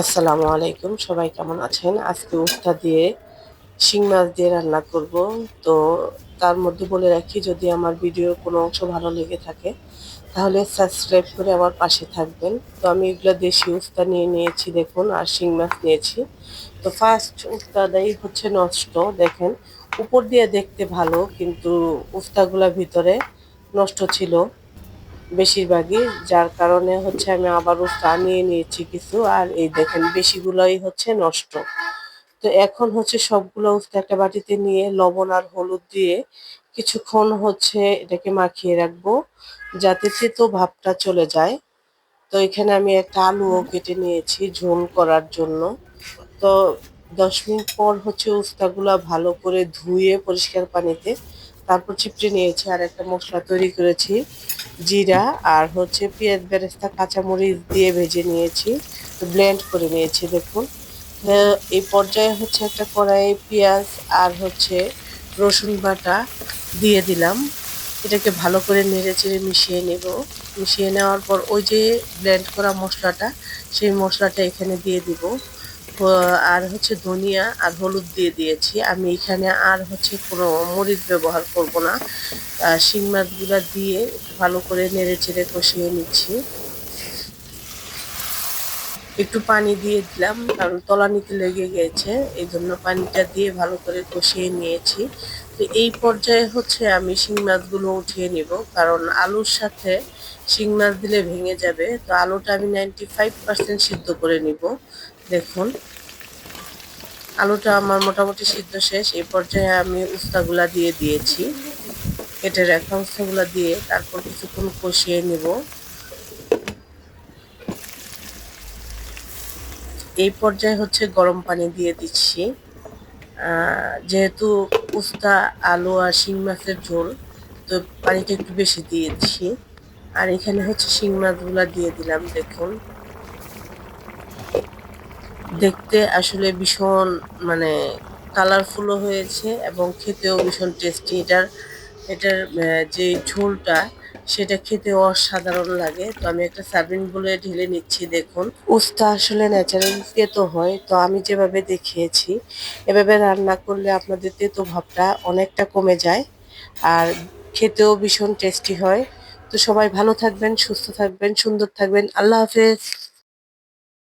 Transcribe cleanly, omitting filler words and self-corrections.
আসসালামু আলাইকুম, সবাই কেমন আছেন? আজকে উস্তা দিয়ে শিং মাছ দিয়ে রান্না করব। তো তার মধ্যে বলে রাখি, যদি আমার ভিডিওর কোনো অংশ ভালো লেগে থাকে তাহলে সাবস্ক্রাইব করে আমার পাশে থাকবেন। তো আমি এগুলো দেশি উস্তা নিয়ে নিয়েছি দেখুন, আর শিং মাছ নিয়েছি। তো ফার্স্ট উস্তাটাই হচ্ছে নষ্ট, দেখেন উপর দিয়ে দেখতে ভালো কিন্তু উস্তাগুলা ভিতরে নষ্ট ছিল বেশিরভাগই, যার কারণে হচ্ছে আমি আবারও চা নিয়ে নিয়েছি কিছু, আর এই দেখেন বেশিগুলোই হচ্ছে নষ্ট। তো এখন হচ্ছে সবগুলো উস্তা একটা বাটিতে নিয়ে লবণ আর হলুদ দিয়ে কিছুক্ষণ হচ্ছে এটাকে মাখিয়ে রাখবো, যাতে তেতো ভাবটা চলে যায়। তো এখানে আমি একটা আলুও কেটে নিয়েছি ঝোল করার জন্য। তো 10 মিনিট পর হচ্ছে উস্তাগুলা ভালো করে ধুয়ে পরিষ্কার পানিতে তারপর চিপড়ে নিয়েছি, আর একটা মশলা তৈরি করেছি। জিরা আর হচ্ছে পেঁয়াজ বেরেস্তা কাঁচামরিচ দিয়ে ভেজে নিয়েছি, তো ব্লেন্ড করে নিয়েছি দেখুন। এই পর্যায়ে হচ্ছে একটা কড়াইয়ে পেঁয়াজ আর হচ্ছে রসুন বাটা দিয়ে দিলাম। এটাকে ভালো করে নেড়ে চেড়ে মিশিয়ে নেব। মিশিয়ে নেওয়ার পর ওই যে ব্লেন্ড করা মশলাটা, সেই মশলাটা এখানে দিয়ে দিব। আর হচ্ছে ধনিয়া আর হলুদ দিয়ে দিয়েছি আমি এখানে, আর হচ্ছে কোনো মরিচ ব্যবহার করব না। শিং মাছগুলা দিয়ে একটু ভালো করে নেড়ে চেড়ে কষিয়ে নিচ্ছি। একটু পানি দিয়ে দিলাম কারণ তলানিতে লেগে গেছে, এই জন্য পানিটা দিয়ে ভালো করে কষিয়ে নিয়েছি। তো এই পর্যায়ে হচ্ছে আমি শিং মাছগুলো উঠিয়ে নিব, কারণ আলুর সাথে শিং মাছ দিলে ভেঙে যাবে। তো আলুটা আমি 95% সিদ্ধ করে নিব। দেখুন আলুটা আমার মোটামুটি সিদ্ধ শেষ। এই পর্যায়ে আমি উস্তাগুলা দিয়ে দিয়েছি, কেটে রাখা উস্তাগুলা দিয়ে তারপর কিছুক্ষণ কষিয়ে নিব। এই পর্যায়ে হচ্ছে গরম পানি দিয়ে দিচ্ছি। যেহেতু উস্তা আলু আর শিং মাছের ঝোল, তো পানিটা একটু বেশি দিয়েছি। আর এখানে হচ্ছে শিং মাছগুলা দিয়ে দিলাম দেখুন। দেখতে আসলে ভীষণ মানে কালারফুলও হয়েছে এবং খেতেও ভীষণ টেস্টি। এটার যে ঝোলটা, সেটা খেতে অসাধারণ লাগে। তো আমি একটা সার্ভিং বলে ঢেলে নিচ্ছি দেখুন। উস্তা আসলে ন্যাচারালি তেতো হয়, তো আমি যেভাবে দেখিয়েছি এভাবে রান্না করলে আপনাদের তেতো ভাবটা অনেকটা কমে যায়, আর খেতেও ভীষণ টেস্টি হয়। তো সবাই ভালো থাকবেন, সুস্থ থাকবেন, সুন্দর থাকবেন। আল্লাহ হাফেজ।